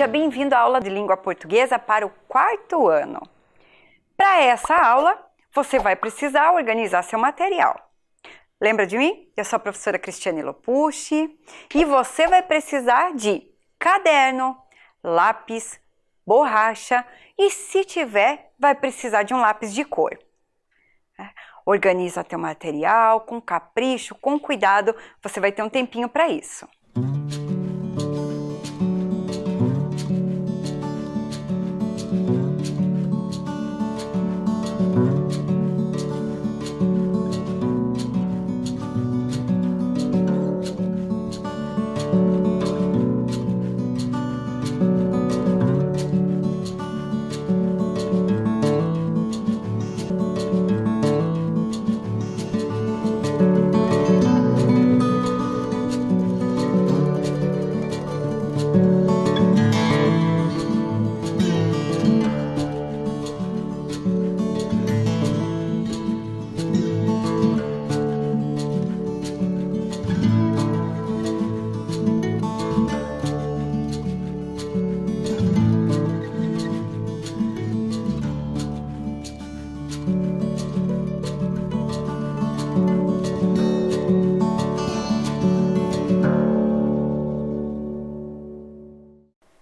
Seja bem-vindo à aula de língua portuguesa para o 4º ano. Para essa aula, você vai precisar organizar seu material. Lembra de mim? Eu sou a professora Cristiane Lopucci e você vai precisar de caderno, lápis, borracha e, se tiver, vai precisar de um lápis de cor. Organiza teu material com capricho, com cuidado, você vai ter um tempinho para isso.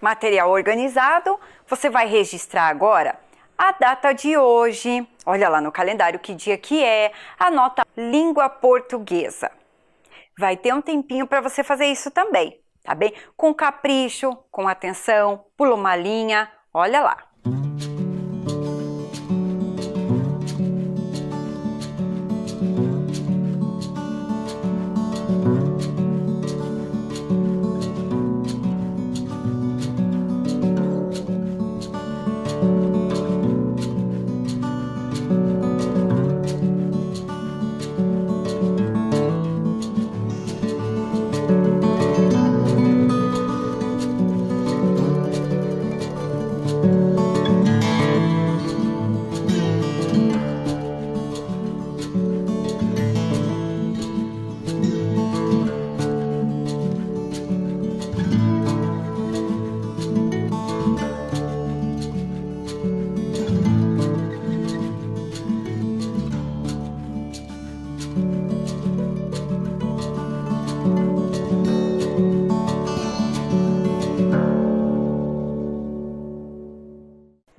Material organizado, você vai registrar agora a data de hoje, olha lá no calendário que dia que é, anota língua portuguesa. Vai ter um tempinho para você fazer isso também, tá bem? Com capricho, com atenção, pula uma linha, olha lá.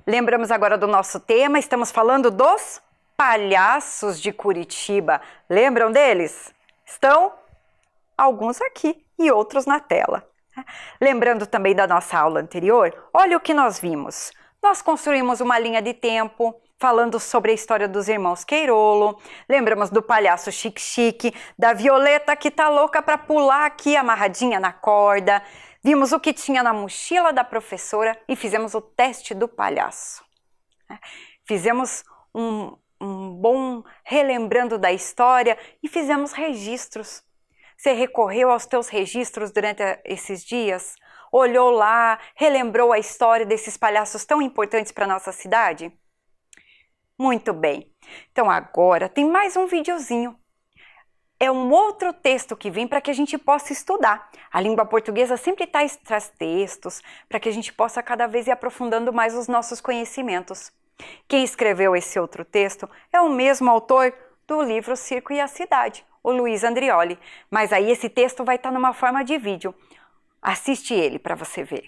Lembramos agora do nosso tema, estamos falando dos palhaços de Curitiba. Lembram deles? Estão alguns aqui e outros na tela. Lembrando também da nossa aula anterior, olha o que nós vimos. Nós construímos uma linha de tempo falando sobre a história dos irmãos Queirolo. Lembramos do palhaço Chique-Chique, da Violeta que tá louca para pular aqui amarradinha na corda. Vimos o que tinha na mochila da professora e fizemos o teste do palhaço. Fizemos um bom relembrando da história e fizemos registros. Você recorreu aos teus registros durante esses dias? Olhou lá, relembrou a história desses palhaços tão importantes para a nossa cidade? Muito bem. Então agora tem mais um videozinho. É um outro texto que vem para que a gente possa estudar. A língua portuguesa sempre traz textos para que a gente possa cada vez ir aprofundando mais os nossos conhecimentos. Quem escreveu esse outro texto é o mesmo autor do livro O Circo e a Cidade, o Luiz Andrioli. Mas aí esse texto vai estar numa forma de vídeo. Assiste ele para você ver.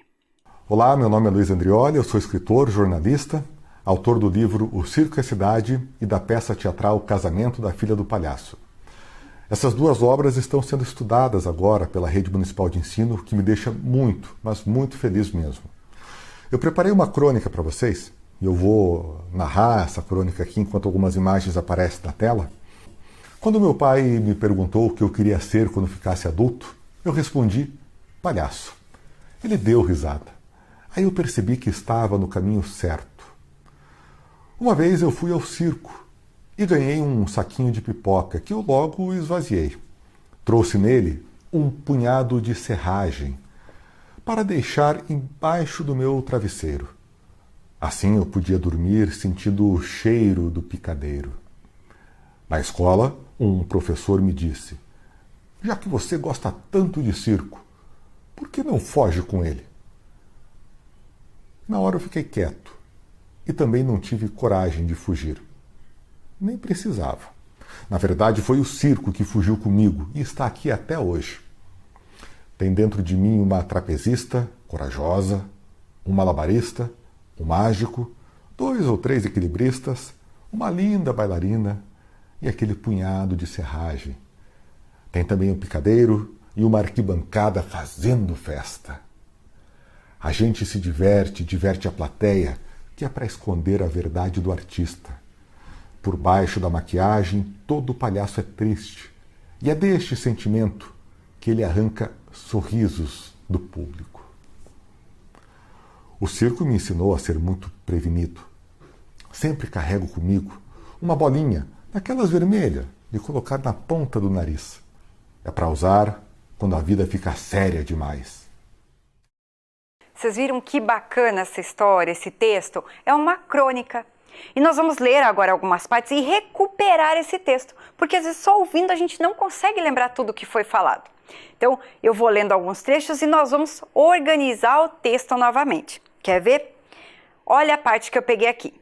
Olá, meu nome é Luiz Andrioli, eu sou escritor, jornalista, autor do livro O Circo e a Cidade e da peça teatral Casamento da Filha do Palhaço. Essas duas obras estão sendo estudadas agora pela Rede Municipal de Ensino, o que me deixa muito, mas muito feliz mesmo. Eu preparei uma crônica para vocês, e eu vou narrar essa crônica aqui enquanto algumas imagens aparecem na tela. Quando meu pai me perguntou o que eu queria ser quando ficasse adulto, eu respondi, palhaço. Ele deu risada. Aí eu percebi que estava no caminho certo. Uma vez eu fui ao circo e ganhei um saquinho de pipoca que eu logo esvaziei. Trouxe nele um punhado de serragem para deixar embaixo do meu travesseiro. Assim eu podia dormir sentindo o cheiro do picadeiro. Na escola, um professor me disse: já que você gosta tanto de circo, por que não foge com ele? Na hora eu fiquei quieto e também não tive coragem de fugir. Nem precisava. Na verdade, foi o circo que fugiu comigo e está aqui até hoje. Tem dentro de mim uma trapezista corajosa, um malabarista, um mágico, 2 ou 3 equilibristas, uma linda bailarina e aquele punhado de serragem. Tem também um picadeiro e uma arquibancada fazendo festa. A gente se diverte a plateia, que é para esconder a verdade do artista. Por baixo da maquiagem, todo palhaço é triste. E é deste sentimento que ele arranca sorrisos do público. O circo me ensinou a ser muito prevenido. Sempre carrego comigo uma bolinha, daquelas vermelhas, de colocar na ponta do nariz. É para usar quando a vida fica séria demais. Vocês viram que bacana essa história, esse texto? É uma crônica. E nós vamos ler agora algumas partes e recuperar esse texto, porque às vezes só ouvindo a gente não consegue lembrar tudo o que foi falado. Então, eu vou lendo alguns trechos e nós vamos organizar o texto novamente. Quer ver? Olha a parte que eu peguei aqui.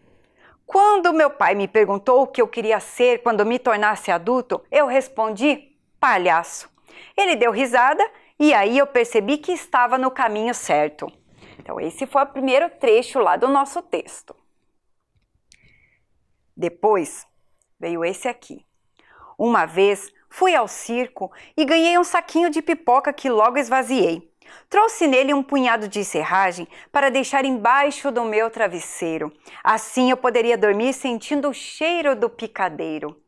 Quando meu pai me perguntou o que eu queria ser quando me tornasse adulto, eu respondi: palhaço. Ele deu risada e aí eu percebi que estava no caminho certo. Então, esse foi o primeiro trecho lá do nosso texto. Depois, veio esse aqui. Uma vez, fui ao circo e ganhei um saquinho de pipoca que logo esvaziei. Trouxe nele um punhado de serragem para deixar embaixo do meu travesseiro. Assim eu poderia dormir sentindo o cheiro do picadeiro.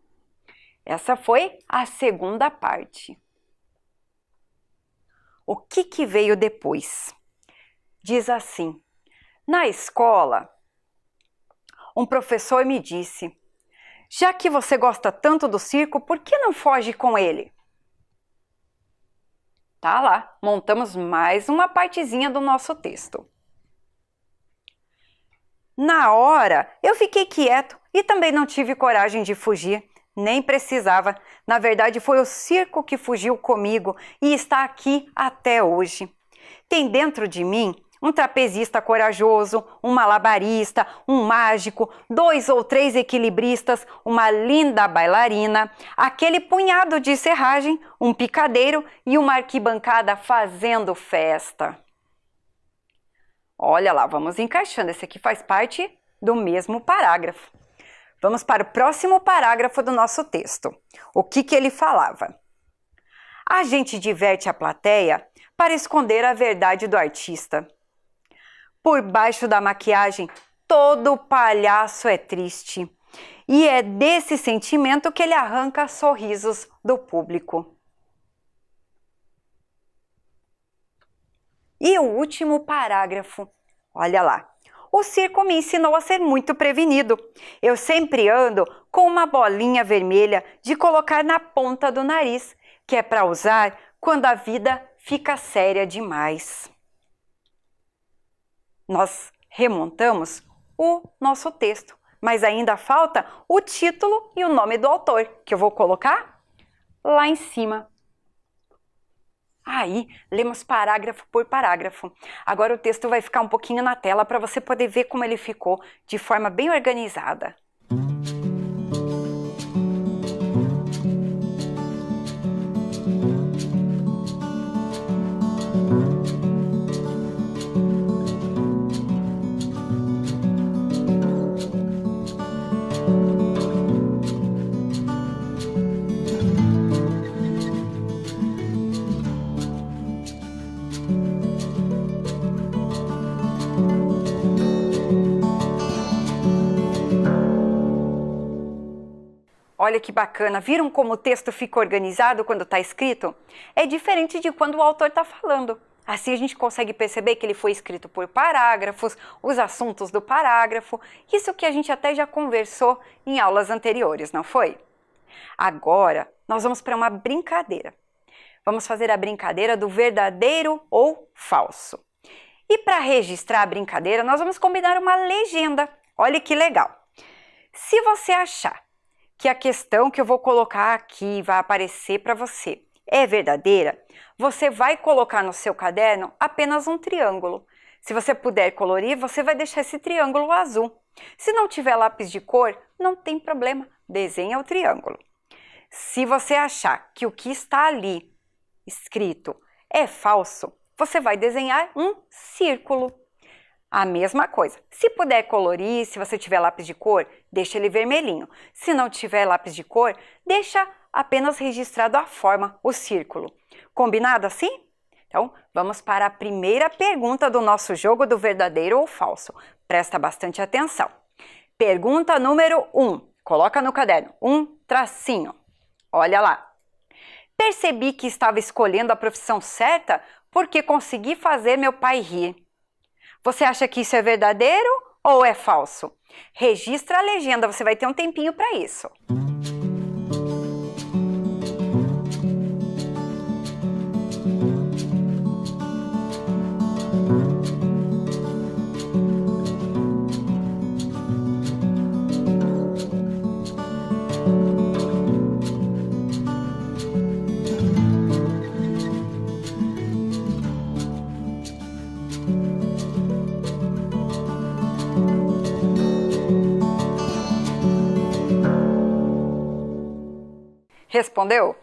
Essa foi a segunda parte. O que veio depois? Diz assim: na escola, um professor me disse: já que você gosta tanto do circo, por que não foge com ele? Tá lá, montamos mais uma partezinha do nosso texto. Na hora, eu fiquei quieto e também não tive coragem de fugir, nem precisava. Na verdade, foi o circo que fugiu comigo e está aqui até hoje. Tem dentro de mim um trapezista corajoso, um malabarista, um mágico, 2 ou 3 equilibristas, uma linda bailarina, aquele punhado de serragem, um picadeiro e uma arquibancada fazendo festa. Olha lá, vamos encaixando. Esse aqui faz parte do mesmo parágrafo. Vamos para o próximo parágrafo do nosso texto. O que ele falava? A gente diverte a plateia para esconder a verdade do artista. Por baixo da maquiagem, todo palhaço é triste. E é desse sentimento que ele arranca sorrisos do público. E o último parágrafo, olha lá. O circo me ensinou a ser muito prevenido. Eu sempre ando com uma bolinha vermelha de colocar na ponta do nariz, que é para usar quando a vida fica séria demais. Nós remontamos o nosso texto, mas ainda falta o título e o nome do autor, que eu vou colocar lá em cima. Aí, lemos parágrafo por parágrafo. Agora o texto vai ficar um pouquinho na tela para você poder ver como ele ficou de forma bem organizada. Olha que bacana, viram como o texto fica organizado quando está escrito? É diferente de quando o autor está falando. Assim a gente consegue perceber que ele foi escrito por parágrafos, os assuntos do parágrafo, isso que a gente até já conversou em aulas anteriores, não foi? Agora nós vamos para uma brincadeira. Vamos fazer a brincadeira do verdadeiro ou falso. E para registrar a brincadeira, nós vamos combinar uma legenda. Olha que legal. Se você achar que a questão que eu vou colocar aqui vai aparecer para você é verdadeira, você vai colocar no seu caderno apenas um triângulo. Se você puder colorir, você vai deixar esse triângulo azul. Se não tiver lápis de cor, não tem problema, desenha o triângulo. Se você achar que o que está ali escrito é falso, você vai desenhar um círculo. A mesma coisa. Se puder colorir, se você tiver lápis de cor, deixa ele vermelhinho. Se não tiver lápis de cor, deixa apenas registrado a forma, o círculo. Combinado assim? Então, vamos para a primeira pergunta do nosso jogo do verdadeiro ou falso. Presta bastante atenção. Pergunta número 1. Coloca no caderno. Um tracinho. Olha lá. Percebi que estava escolhendo a profissão certa porque consegui fazer meu pai rir. Você acha que isso é verdadeiro ou é falso? Registra a legenda, você vai ter um tempinho para isso. Respondeu?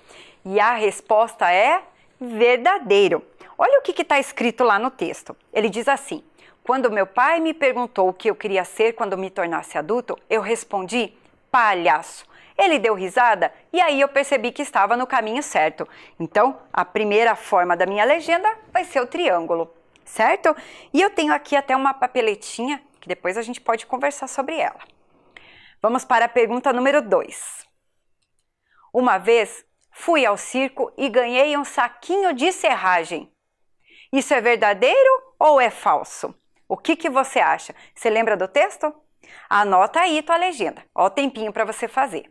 E a resposta é verdadeiro. Olha o que está escrito lá no texto. Ele diz assim: quando meu pai me perguntou o que eu queria ser quando me tornasse adulto, eu respondi palhaço. Ele deu risada e aí eu percebi que estava no caminho certo. Então, a primeira forma da minha legenda vai ser o triângulo, certo? E eu tenho aqui até uma papeletinha que depois a gente pode conversar sobre ela. Vamos para a pergunta número 2. Uma vez fui ao circo e ganhei um saquinho de serragem. Isso é verdadeiro ou é falso? O que você acha? Você lembra do texto? Anota aí tua legenda. Ó o tempinho para você fazer.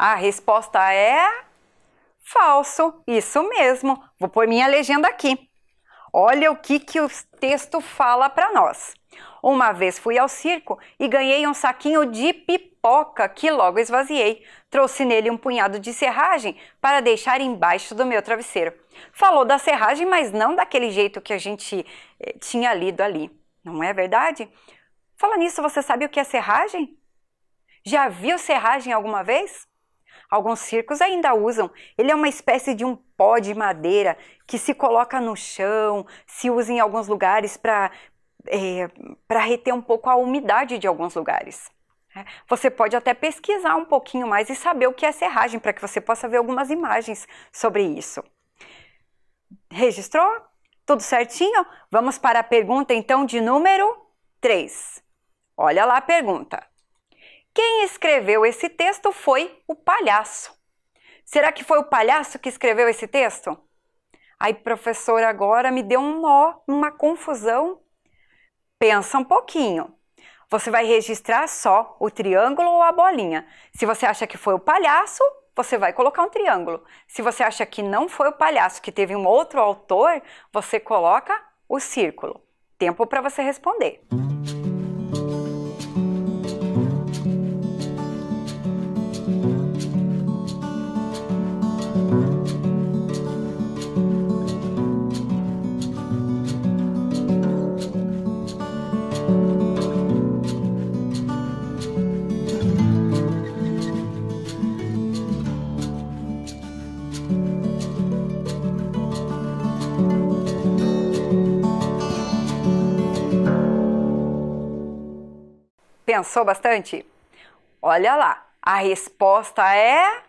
A resposta é falso, isso mesmo. Vou pôr minha legenda aqui. Olha o que o texto fala para nós. Uma vez fui ao circo e ganhei um saquinho de pipoca que logo esvaziei. Trouxe nele um punhado de serragem para deixar embaixo do meu travesseiro. Falou da serragem, mas não daquele jeito que a gente tinha lido ali. Não é verdade? Fala nisso, você sabe o que é serragem? Já viu serragem alguma vez? Alguns circos ainda usam. Ele é uma espécie de um pó de madeira que se coloca no chão, se usa em alguns lugares para reter um pouco a umidade de alguns lugares. Você pode até pesquisar um pouquinho mais e saber o que é serragem, para que você possa ver algumas imagens sobre isso. Registrou? Tudo certinho? Vamos para a pergunta então de número 3. Olha lá a pergunta. Quem escreveu esse texto foi o palhaço. Será que foi o palhaço que escreveu esse texto? Aí, professor, agora me deu um nó, uma confusão. Pensa um pouquinho. Você vai registrar só o triângulo ou a bolinha. Se você acha que foi o palhaço, você vai colocar um triângulo. Se você acha que não foi o palhaço, que teve um outro autor, você coloca o círculo. Tempo para você responder. Pensou bastante? Olha lá, a resposta é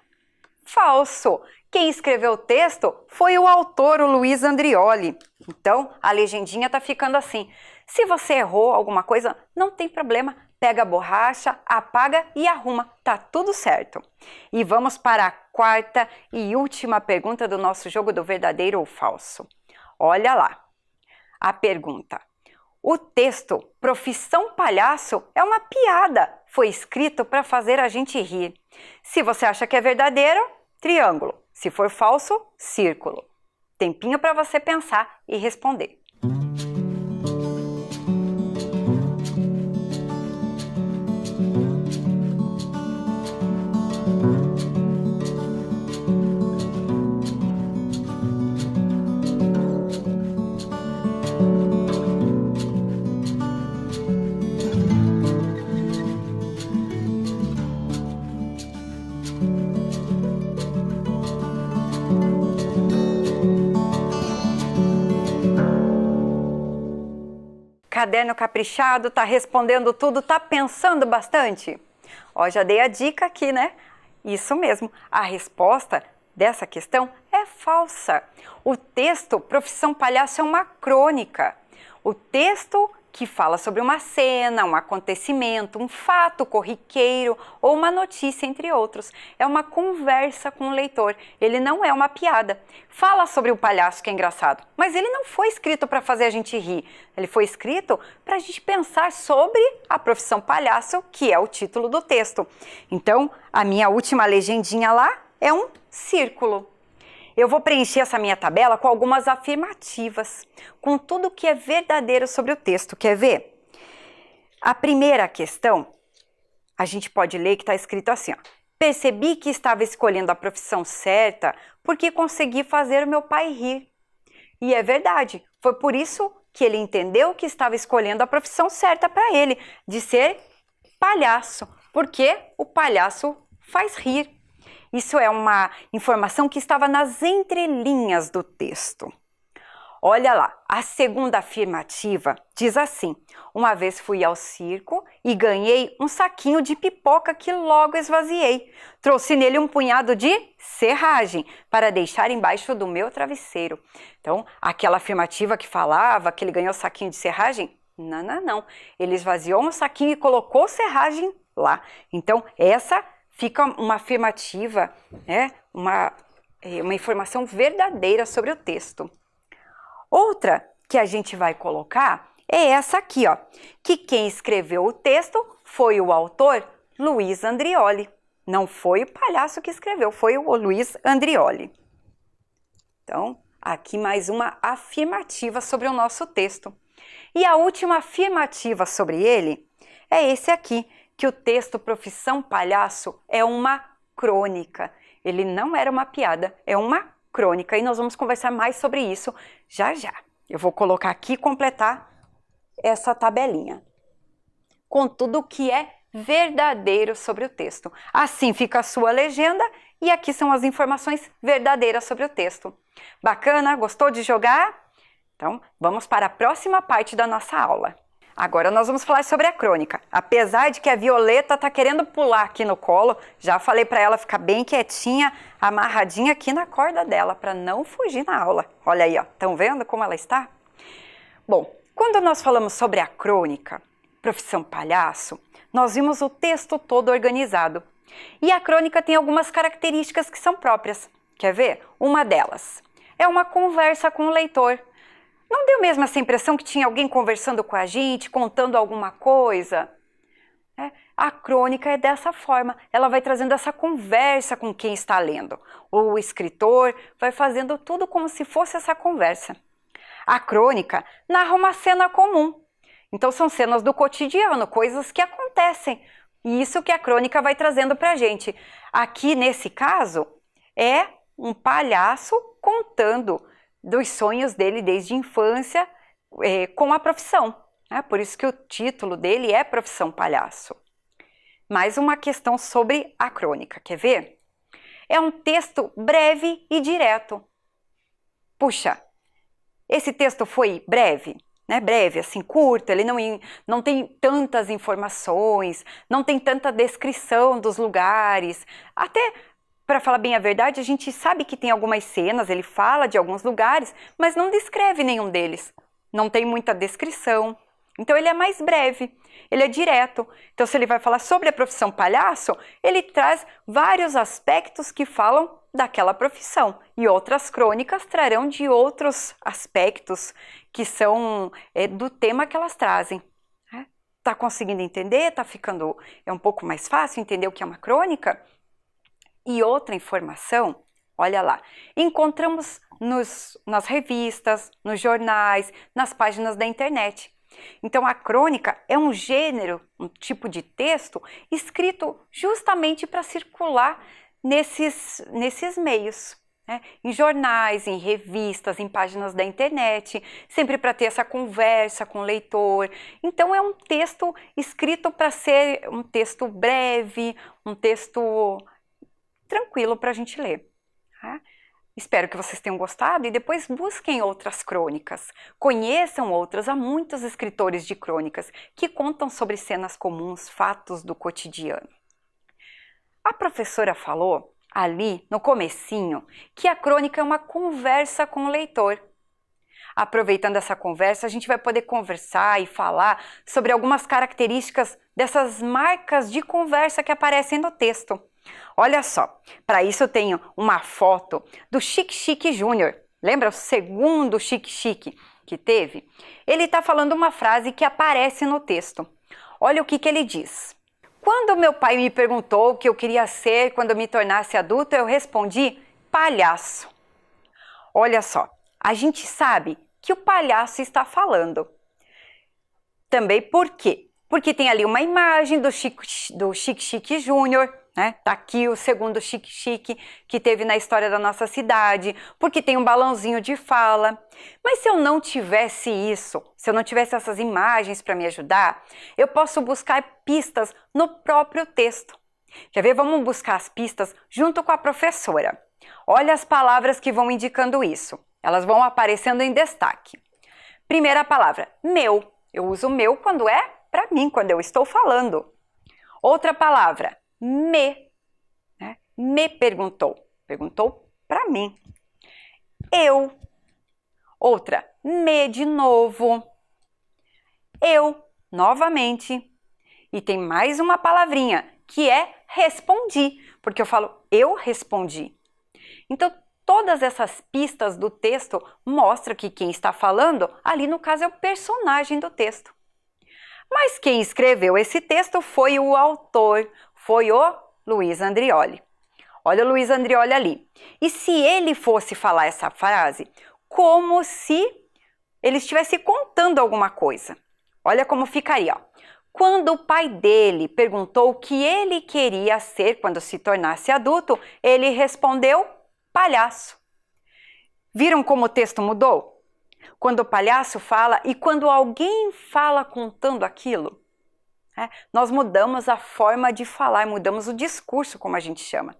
falso. Quem escreveu o texto foi o autor, o Luiz Andrioli. Então, a legendinha tá ficando assim. Se você errou alguma coisa, não tem problema. Pega a borracha, apaga e arruma. Tá tudo certo. E vamos para a quarta e última pergunta do nosso jogo do verdadeiro ou falso. Olha lá. a pergunta. O texto Profissão Palhaço é uma piada. Foi escrito para fazer a gente rir. Se você acha que é verdadeiro, triângulo. Se for falso, círculo. Tempinho para você pensar e responder. Caderno caprichado, tá respondendo tudo, tá pensando bastante? Ó, já dei a dica aqui, né? Isso mesmo, a resposta dessa questão é falsa. O texto Profissão Palhaço é uma crônica. O texto que fala sobre uma cena, um acontecimento, um fato corriqueiro ou uma notícia, entre outros. É uma conversa com o leitor, ele não é uma piada. Fala sobre o palhaço que é engraçado, mas ele não foi escrito para fazer a gente rir. Ele foi escrito para a gente pensar sobre a profissão palhaço, que é o título do texto. Então, a minha última legendinha lá é um círculo. Eu vou preencher essa minha tabela com algumas afirmativas, com tudo que é verdadeiro sobre o texto. Quer ver? A primeira questão, a gente pode ler que está escrito assim, ó. Percebi que estava escolhendo a profissão certa porque consegui fazer o meu pai rir. E é verdade, foi por isso que ele entendeu que estava escolhendo a profissão certa para ele, de ser palhaço, porque o palhaço faz rir. Isso é uma informação que estava nas entrelinhas do texto. Olha lá, a segunda afirmativa diz assim: uma vez fui ao circo e ganhei um saquinho de pipoca que logo esvaziei. Trouxe nele um punhado de serragem para deixar embaixo do meu travesseiro. Então, aquela afirmativa que falava que ele ganhou saquinho de serragem, não. Ele esvaziou um saquinho e colocou serragem lá. Então, essa fica uma afirmativa, né? uma informação verdadeira sobre o texto. Outra que a gente vai colocar é essa aqui, ó, que quem escreveu o texto foi o autor Luiz Andrioli. Não foi o palhaço que escreveu, foi o Luiz Andrioli. Então, aqui mais uma afirmativa sobre o nosso texto. E a última afirmativa sobre ele é esse aqui, que o texto Profissão Palhaço é uma crônica. Ele não era uma piada, é uma crônica. E nós vamos conversar mais sobre isso já já. Eu vou colocar aqui e completar essa tabelinha com tudo que é verdadeiro sobre o texto. Assim fica a sua legenda e aqui são as informações verdadeiras sobre o texto. Bacana? Gostou de jogar? Então, vamos para a próxima parte da nossa aula. Agora nós vamos falar sobre a crônica. Apesar de que a Violeta está querendo pular aqui no colo, já falei para ela ficar bem quietinha, amarradinha aqui na corda dela, para não fugir na aula. Olha aí, ó, estão vendo como ela está? Bom, quando nós falamos sobre a crônica, Profissão Palhaço, nós vimos o texto todo organizado. E a crônica tem algumas características que são próprias. Quer ver? Uma delas é uma conversa com o leitor. Não deu mesmo essa impressão que tinha alguém conversando com a gente, contando alguma coisa? A crônica é dessa forma, ela vai trazendo essa conversa com quem está lendo. O escritor vai fazendo tudo como se fosse essa conversa. A crônica narra uma cena comum. Então são cenas do cotidiano, coisas que acontecem. E isso que a crônica vai trazendo para a gente. Aqui, nesse caso, é um palhaço contando dos sonhos dele desde a infância com a profissão. Por isso que o título dele é Profissão Palhaço. Mais uma questão sobre a crônica, quer ver? É um texto breve e direto. Puxa, esse texto foi breve, né? Breve, assim, curto, ele não tem tantas informações, não tem tanta descrição dos lugares. Até, para falar bem a verdade, a gente sabe que tem algumas cenas, ele fala de alguns lugares, mas não descreve nenhum deles. Não tem muita descrição. Então ele é mais breve, ele é direto. Então se ele vai falar sobre a profissão palhaço, ele traz vários aspectos que falam daquela profissão. E outras crônicas trarão de outros aspectos que são do tema que elas trazem. Tá conseguindo entender? Tá ficando um pouco mais fácil entender o que é uma crônica? E outra informação, olha lá, encontramos nas revistas, nos jornais, nas páginas da internet. Então a crônica é um gênero, um tipo de texto escrito justamente para circular nesses meios, né? Em jornais, em revistas, em páginas da internet, sempre para ter essa conversa com o leitor. Então é um texto escrito para ser um texto breve, um texto tranquilo para a gente ler. Tá? Espero que vocês tenham gostado e depois busquem outras crônicas. Conheçam outras. Há muitos escritores de crônicas que contam sobre cenas comuns, fatos do cotidiano. A professora falou ali no comecinho que a crônica é uma conversa com o leitor. Aproveitando essa conversa, a gente vai poder conversar e falar sobre algumas características dessas marcas de conversa que aparecem no texto. Olha só, para isso eu tenho uma foto do Chique Chique Júnior. Lembra o segundo Chique Chique que teve? Ele está falando uma frase que aparece no texto. Olha o que ele diz. Quando meu pai me perguntou o que eu queria ser quando eu me tornasse adulto, eu respondi palhaço. Olha só, a gente sabe que o palhaço está falando. Também por quê? Porque tem ali uma imagem do Chique Chique Júnior, né? Tá aqui o segundo Chique Chique que teve na história da nossa cidade, porque tem um balãozinho de fala. Mas se eu não tivesse isso, se eu não tivesse essas imagens para me ajudar, eu posso buscar pistas no próprio texto. Quer ver? Vamos buscar as pistas junto com a professora. Olha as palavras que vão indicando isso. Elas vão aparecendo em destaque. Primeira palavra, meu. Eu uso meu quando é para mim, quando eu estou falando. Outra palavra, me. Né? Me perguntou. Perguntou para mim. Eu. Outra, me de novo. Eu, novamente. E tem mais uma palavrinha, que é respondi. Porque eu falo, eu respondi. Então, todas essas pistas do texto mostram que quem está falando, ali no caso, é o personagem do texto. Mas quem escreveu esse texto foi o autor, foi o Luiz Andrioli. Olha o Luiz Andrioli ali. E se ele fosse falar essa frase, como se ele estivesse contando alguma coisa. Olha como ficaria. Ó. Quando o pai dele perguntou o que ele queria ser quando se tornasse adulto, ele respondeu palhaço. Viram como o texto mudou? Quando o palhaço fala e quando alguém fala contando aquilo, nós mudamos a forma de falar, mudamos o discurso, como a gente chama.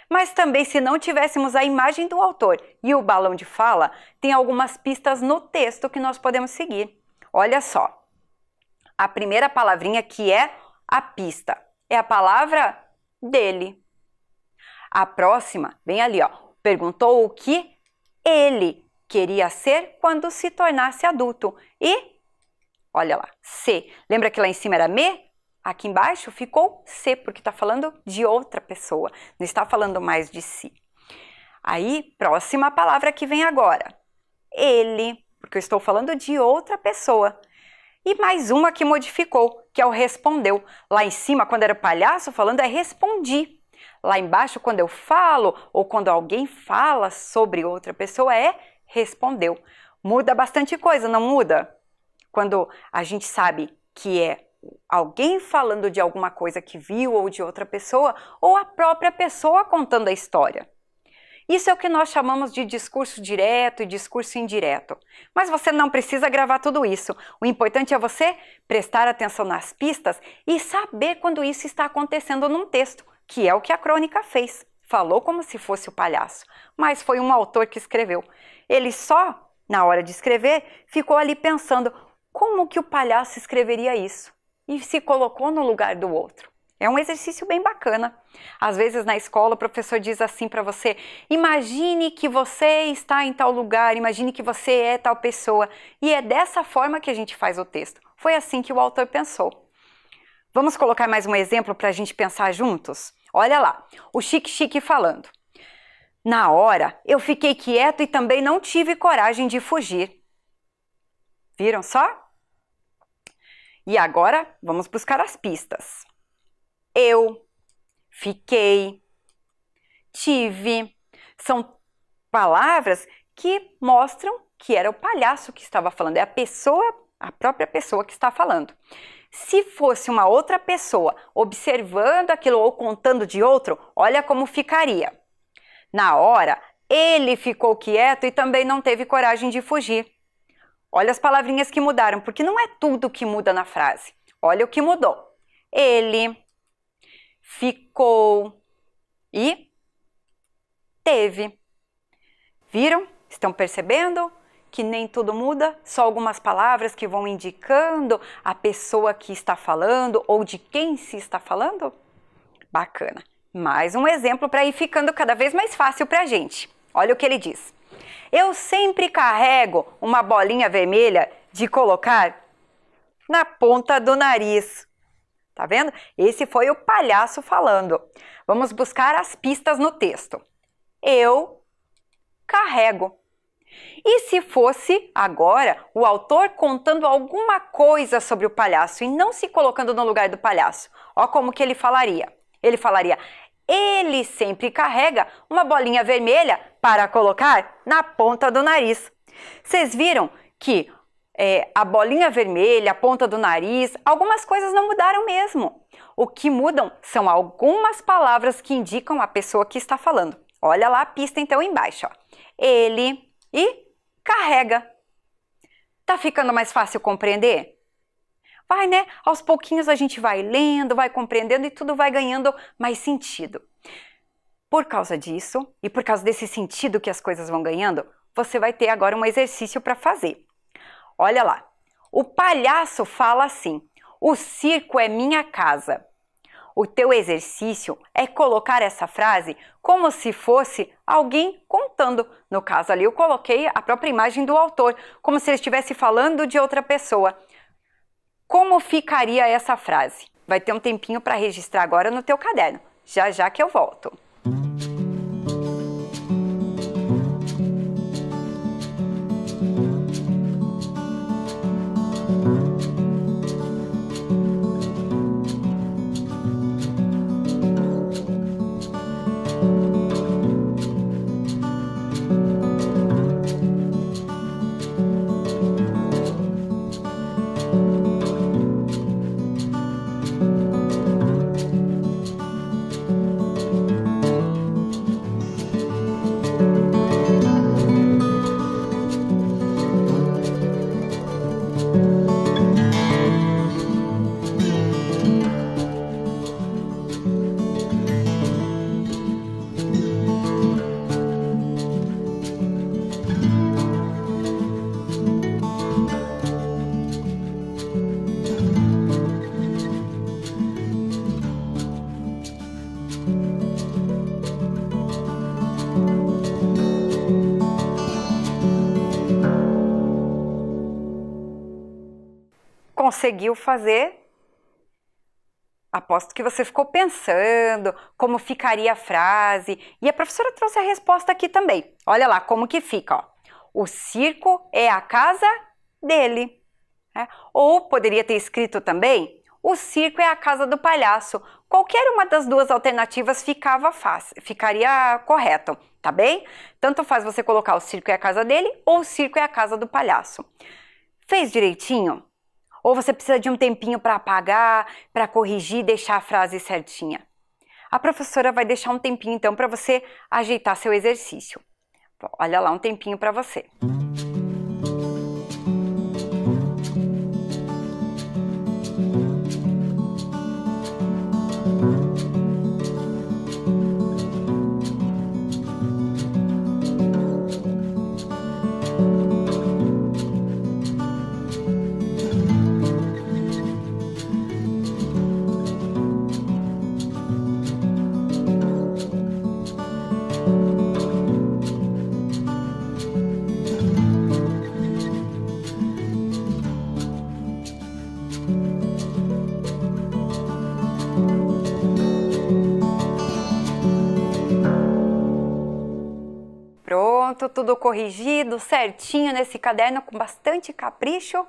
Mas também, se não tivéssemos a imagem do autor e o balão de fala, tem algumas pistas no texto que nós podemos seguir. Olha só, a primeira palavrinha que é a pista é a palavra dele. A próxima, vem ali, ó, perguntou o que ele queria ser quando se tornasse adulto. E, olha lá, se. Lembra que lá em cima era me? Aqui embaixo ficou se, porque está falando de outra pessoa, não está falando mais de si. Aí, próxima palavra que vem agora. Ele, porque eu estou falando de outra pessoa. E mais uma que modificou, que é o respondeu. Lá em cima, quando era o palhaço falando, é respondi. Lá embaixo, quando eu falo ou quando alguém fala sobre outra pessoa, é respondeu. Muda bastante coisa, não muda? Quando a gente sabe que é alguém falando de alguma coisa que viu ou de outra pessoa, ou a própria pessoa contando a história. Isso é o que nós chamamos de discurso direto e discurso indireto. Mas você não precisa gravar tudo isso. O importante é você prestar atenção nas pistas e saber quando isso está acontecendo num texto, que é o que a crônica fez. Falou como se fosse o palhaço, mas foi um autor que escreveu. Ele só, na hora de escrever, ficou ali pensando como que o palhaço escreveria isso e se colocou no lugar do outro. É um exercício bem bacana. Às vezes na escola o professor diz assim para você, imagine que você está em tal lugar, imagine que você é tal pessoa. E é dessa forma que a gente faz o texto. Foi assim que o autor pensou. Vamos colocar mais um exemplo para a gente pensar juntos? Olha lá, o Chique-Chique falando. Na hora, eu fiquei quieto e também não tive coragem de fugir. Viram só? E agora, vamos buscar as pistas. Eu, fiquei, tive, são palavras que mostram que era o palhaço que estava falando, é a própria pessoa que está falando. Se fosse uma outra pessoa observando aquilo ou contando de outro, olha como ficaria. Na hora, ele ficou quieto e também não teve coragem de fugir. Olha as palavrinhas que mudaram, porque não é tudo que muda na frase. Olha o que mudou. Ele, ficou e teve. Viram? Estão percebendo que nem tudo muda? Só algumas palavras que vão indicando a pessoa que está falando ou de quem se está falando? Bacana. Mais um exemplo para ir ficando cada vez mais fácil para a gente. Olha o que ele diz. Eu sempre carrego uma bolinha vermelha de colocar na ponta do nariz. Tá vendo? Esse foi o palhaço falando. Vamos buscar as pistas no texto. Eu carrego. E se fosse agora o autor contando alguma coisa sobre o palhaço e não se colocando no lugar do palhaço? Ó como que ele falaria. Ele falaria, ele sempre carrega uma bolinha vermelha para colocar na ponta do nariz. Vocês viram que a bolinha vermelha, a ponta do nariz, algumas coisas não mudaram mesmo. O que mudam são algumas palavras que indicam a pessoa que está falando. Olha lá a pista então embaixo. Ó. Ele e carrega. Tá ficando mais fácil compreender? Vai, né? Aos pouquinhos a gente vai lendo, vai compreendendo e tudo vai ganhando mais sentido. Por causa disso e por causa desse sentido que as coisas vão ganhando, você vai ter agora um exercício para fazer. Olha lá. O palhaço fala assim: o circo é minha casa. O teu exercício é colocar essa frase como se fosse alguém contando. No caso ali eu coloquei a própria imagem do autor, como se ele estivesse falando de outra pessoa. Como ficaria essa frase? Vai ter um tempinho para registrar agora no teu caderno. Já já que eu volto. Conseguiu fazer? Aposto que você ficou pensando como ficaria a frase. E a professora trouxe a resposta aqui também. Olha lá como que fica. Ó. O circo é a casa dele. Ou poderia ter escrito também, o circo é a casa do palhaço. Qualquer uma das duas alternativas ficaria correto, tá bem? Tanto faz você colocar o circo é a casa dele ou o circo é a casa do palhaço. Fez direitinho? Ou você precisa de um tempinho para apagar, para corrigir e deixar a frase certinha? A professora vai deixar um tempinho então para você ajeitar seu exercício. Olha lá um tempinho para você. pronto, tudo corrigido, certinho nesse caderno, com bastante capricho.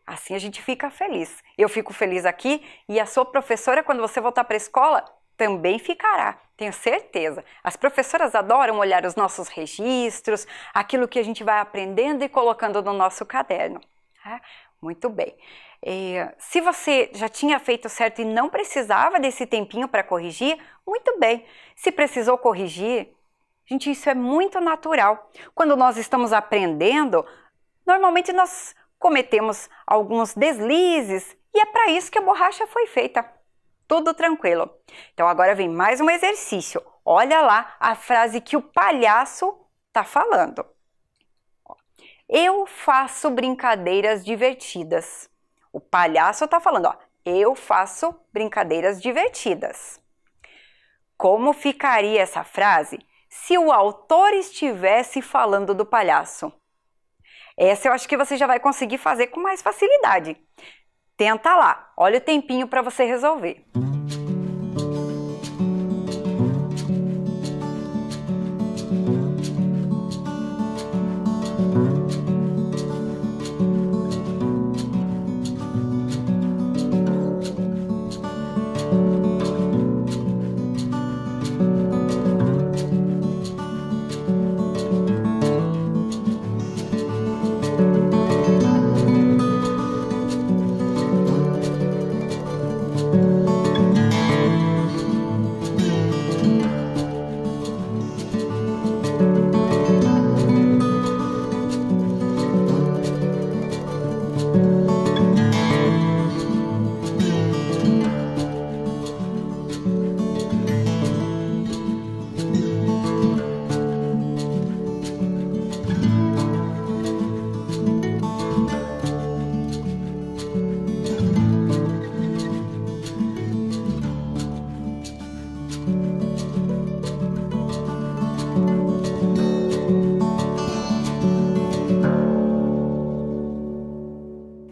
Assim a gente fica feliz. Eu fico feliz aqui e a sua professora, quando você voltar para a escola, também ficará, tenho certeza. As professoras adoram olhar os nossos registros, aquilo que a gente vai aprendendo e colocando no nosso caderno. Muito bem. Se você já tinha feito certo e não precisava desse tempinho para corrigir, muito bem. Se precisou corrigir, gente, isso é muito natural. Quando nós estamos aprendendo, normalmente nós cometemos alguns deslizes e é para isso que a borracha foi feita. Tudo tranquilo. Então agora vem mais um exercício. Olha lá a frase que o palhaço está falando. Eu faço brincadeiras divertidas. O palhaço está falando, ó, eu faço brincadeiras divertidas. Como ficaria essa frase se o autor estivesse falando do palhaço? Essa eu acho que você já vai conseguir fazer com mais facilidade. Tenta lá, olha o tempinho para você resolver.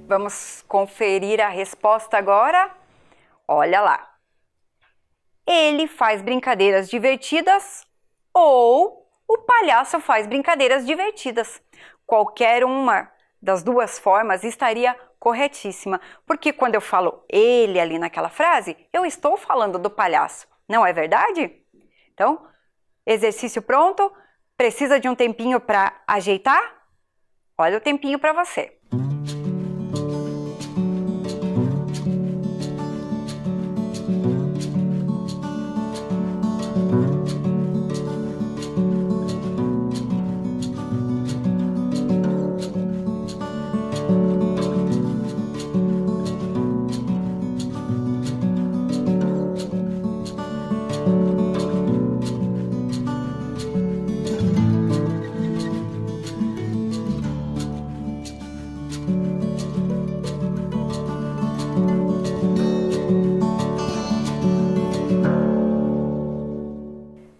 Vamos conferir a resposta agora? Olha lá. Ele faz brincadeiras divertidas ou o palhaço faz brincadeiras divertidas. Qualquer uma das duas formas estaria corretíssima, porque quando eu falo ele ali naquela frase, eu estou falando do palhaço, não é verdade? Então, exercício pronto? Precisa de um tempinho para ajeitar? Olha o tempinho para você.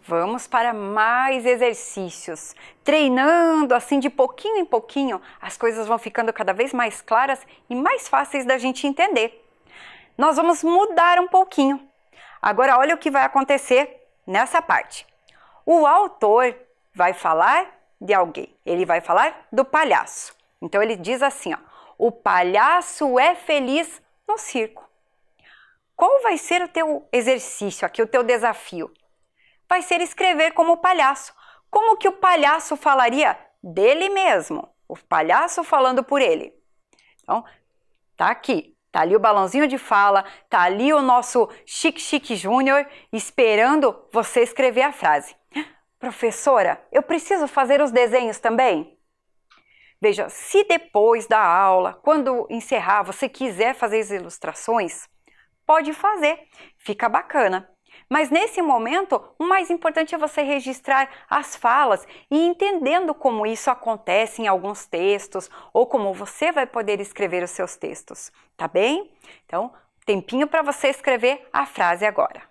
Vamos para mais exercícios. Treinando assim de pouquinho em pouquinho, as coisas vão ficando cada vez mais claras e mais fáceis da gente entender. Nós vamos mudar um pouquinho. Agora olha o que vai acontecer nessa parte. O autor vai falar de alguém, ele vai falar do palhaço. Então ele diz assim, ó, o palhaço é feliz no circo. Qual vai ser o teu exercício aqui, o teu desafio? Vai ser escrever como o palhaço. Como que o palhaço falaria dele mesmo? O palhaço falando por ele. Então, tá aqui. Tá ali o balãozinho de fala, tá ali o nosso Chique Chique Júnior esperando você escrever a frase. Professora, eu preciso fazer os desenhos também? Veja, se depois da aula, quando encerrar, você quiser fazer as ilustrações, pode fazer, fica bacana. Mas nesse momento, o mais importante é você registrar as falas e entendendo como isso acontece em alguns textos ou como você vai poder escrever os seus textos, tá bem? Então, tempinho para você escrever a frase agora.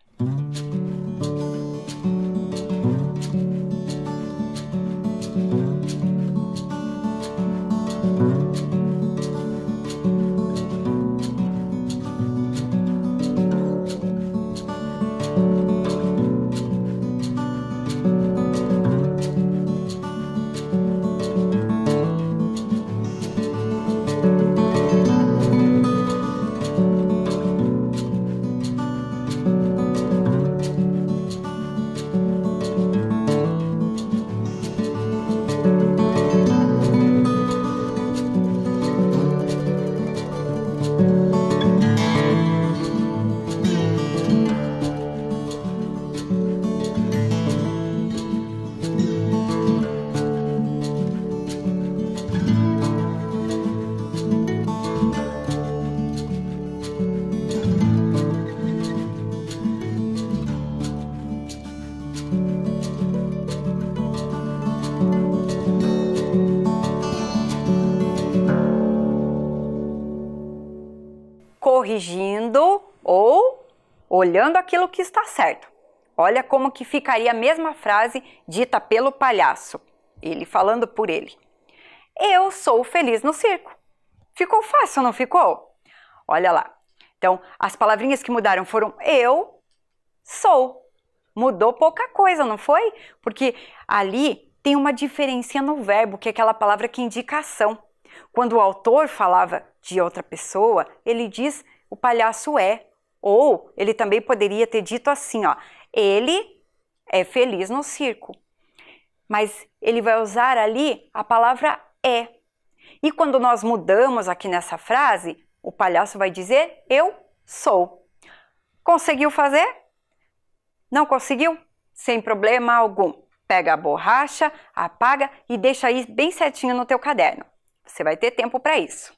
corrigindo ou olhando aquilo que está certo. Olha como que ficaria a mesma frase dita pelo palhaço, ele falando por ele. Eu sou feliz no circo. Ficou fácil, não ficou? Olha lá. Então, as palavrinhas que mudaram foram eu, sou. Mudou pouca coisa, não foi? Porque ali tem uma diferença no verbo, que é aquela palavra que indica ação. Quando o autor falava de outra pessoa, ele diz o palhaço é. Ou ele também poderia ter dito assim, ó, ele é feliz no circo. Mas ele vai usar ali a palavra é. E quando nós mudamos aqui nessa frase, o palhaço vai dizer eu sou. Conseguiu fazer? Não conseguiu? Sem problema algum. Pega a borracha, apaga e deixa aí bem certinho no teu caderno. Você vai ter tempo para isso.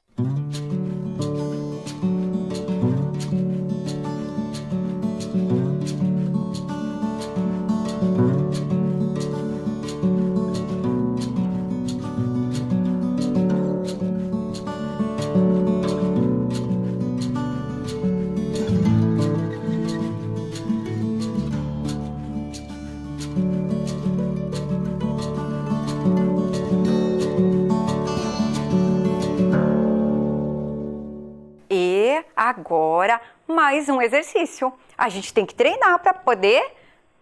Agora, mais um exercício. A gente tem que treinar para poder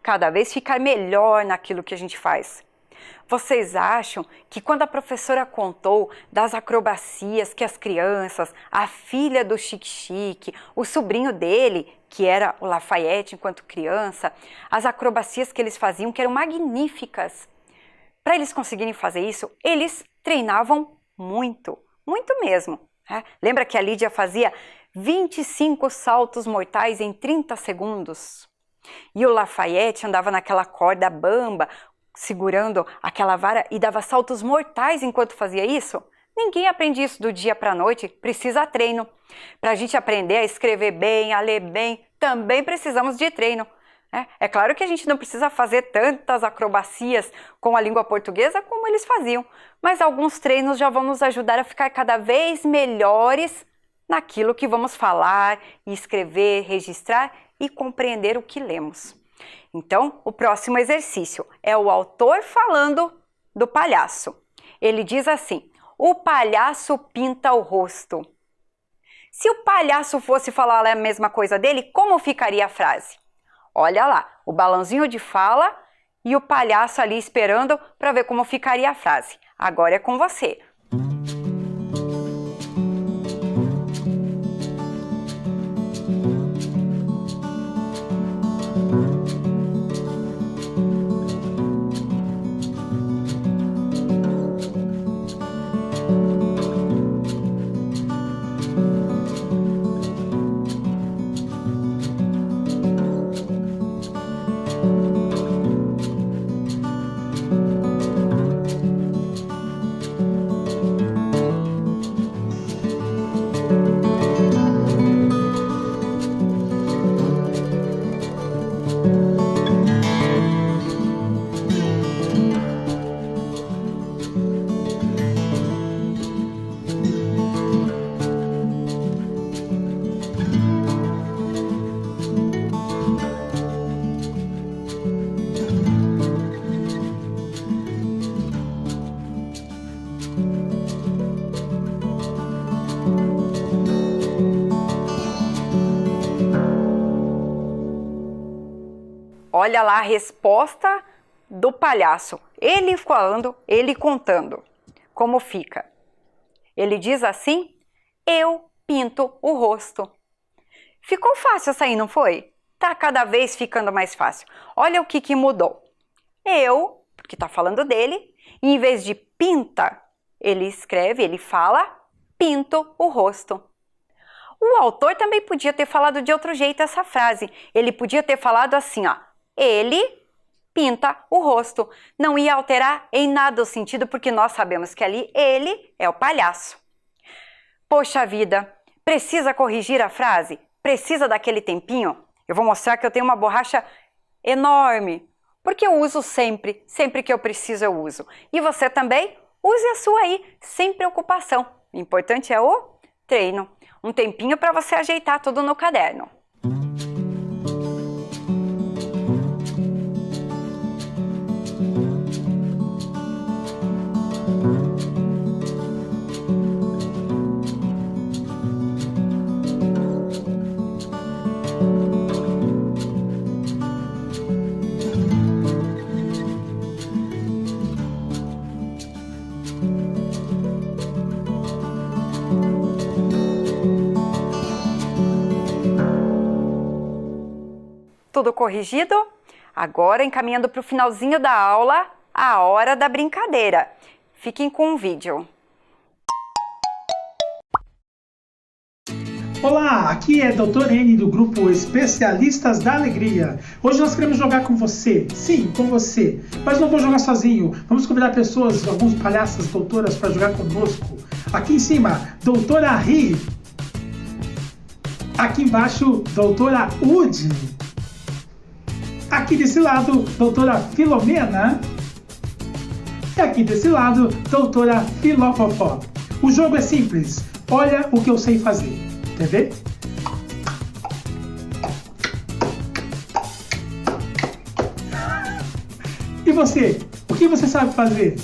cada vez ficar melhor naquilo que a gente faz. Vocês acham que quando a professora contou das acrobacias que as crianças, a filha do Chique-Chique, o sobrinho dele, que era o Lafayette enquanto criança, as acrobacias que eles faziam que eram magníficas. Para eles conseguirem fazer isso, eles treinavam muito, muito mesmo. Lembra que a Lídia fazia 25 saltos mortais em 30 segundos? E o Lafayette andava naquela corda bamba, segurando aquela vara e dava saltos mortais enquanto fazia isso? Ninguém aprende isso do dia para a noite, precisa treino. Para a gente aprender a escrever bem, a ler bem, também precisamos de treino. É claro que a gente não precisa fazer tantas acrobacias com a língua portuguesa como eles faziam, mas alguns treinos já vão nos ajudar a ficar cada vez melhores naquilo que vamos falar, escrever, registrar e compreender o que lemos. Então, o próximo exercício é o autor falando do palhaço. Ele diz assim: o palhaço pinta o rosto. Se o palhaço fosse falar a mesma coisa dele, como ficaria a frase? Olha lá, o balãozinho de fala e o palhaço ali esperando para ver como ficaria a frase. Agora é com você. Olha lá a resposta do palhaço. Ele falando, ele contando. Como fica? Ele diz assim: eu pinto o rosto. Ficou fácil essa aí, não foi? Tá cada vez ficando mais fácil. Olha o que mudou. Eu, porque tá falando dele, em vez de pinta, ele escreve, ele fala, pinto o rosto. O autor também podia ter falado de outro jeito essa frase. Ele podia ter falado assim, ó. Ele pinta o rosto. Não ia alterar em nada o sentido, porque nós sabemos que ali ele é o palhaço. Poxa vida, precisa corrigir a frase? Precisa daquele tempinho? Eu vou mostrar que eu tenho uma borracha enorme, porque eu uso sempre que eu preciso eu uso. E você também use a sua aí, sem preocupação. O importante é o treino. um tempinho para você ajeitar tudo no caderno. Tudo corrigido? Agora, encaminhando para o finalzinho da aula, a hora da brincadeira. Fiquem com o vídeo. Olá, aqui é Dr. N do grupo Especialistas da Alegria. Hoje nós queremos jogar com você, sim, com você, mas não vou jogar sozinho. Vamos convidar pessoas, alguns palhaços, doutoras para jogar conosco. Aqui em cima, Doutora Ri. Aqui embaixo, Doutora Udi. Aqui desse lado, Doutora Filomena. E aqui desse lado, Doutora Filofofó. O jogo é simples. Olha o que eu sei fazer. Quer ver? E você? O que você sabe fazer?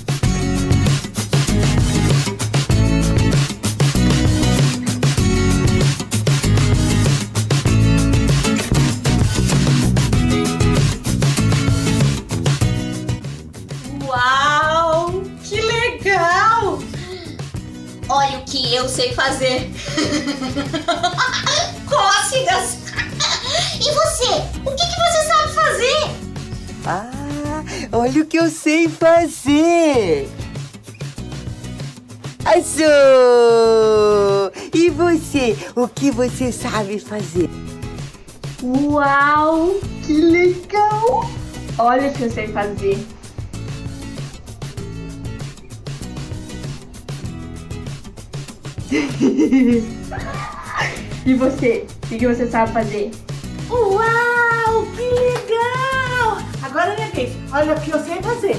Uau! Que legal! Olha o que eu sei fazer. Cócegas! E você? O que você sabe fazer? Ah, olha o que eu sei fazer! Azul! E você? O que você sabe fazer? Uau! Que legal! Olha o que eu sei fazer. E você? O que você sabe fazer? Uau, que legal! Agora é minha vez. Olha o que eu sei fazer.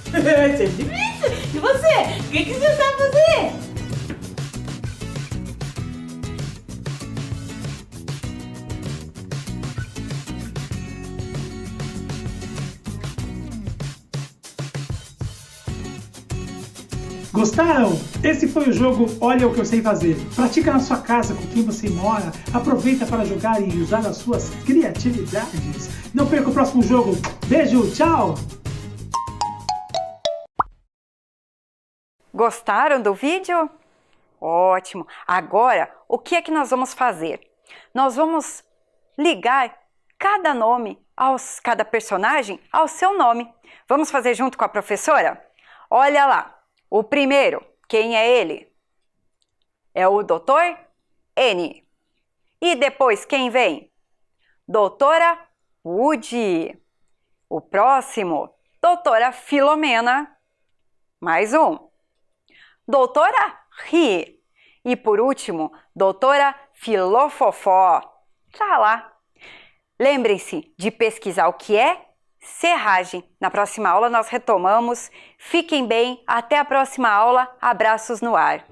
Isso é difícil. E você? O que você sabe fazer? Gostaram? Esse foi o jogo Olha o que eu sei fazer. Pratica na sua casa, com quem você mora. Aproveita para jogar e usar as suas criatividades. Não perca o próximo jogo. Beijo, tchau! Gostaram do vídeo? Ótimo! Agora, o que é que nós vamos fazer? Nós vamos ligar cada nome, cada personagem ao seu nome. Vamos fazer junto com a professora? Olha lá! O primeiro, quem é ele? É o Dr. N. E depois, quem vem? Doutora Udi. O próximo, Doutora Filomena. Mais um. Doutora Ri. E por último, Doutora Filofofó. Tá lá. Lembrem-se de pesquisar o que é serragem. Na próxima aula nós retomamos. Fiquem bem, até a próxima aula. Abraços no ar.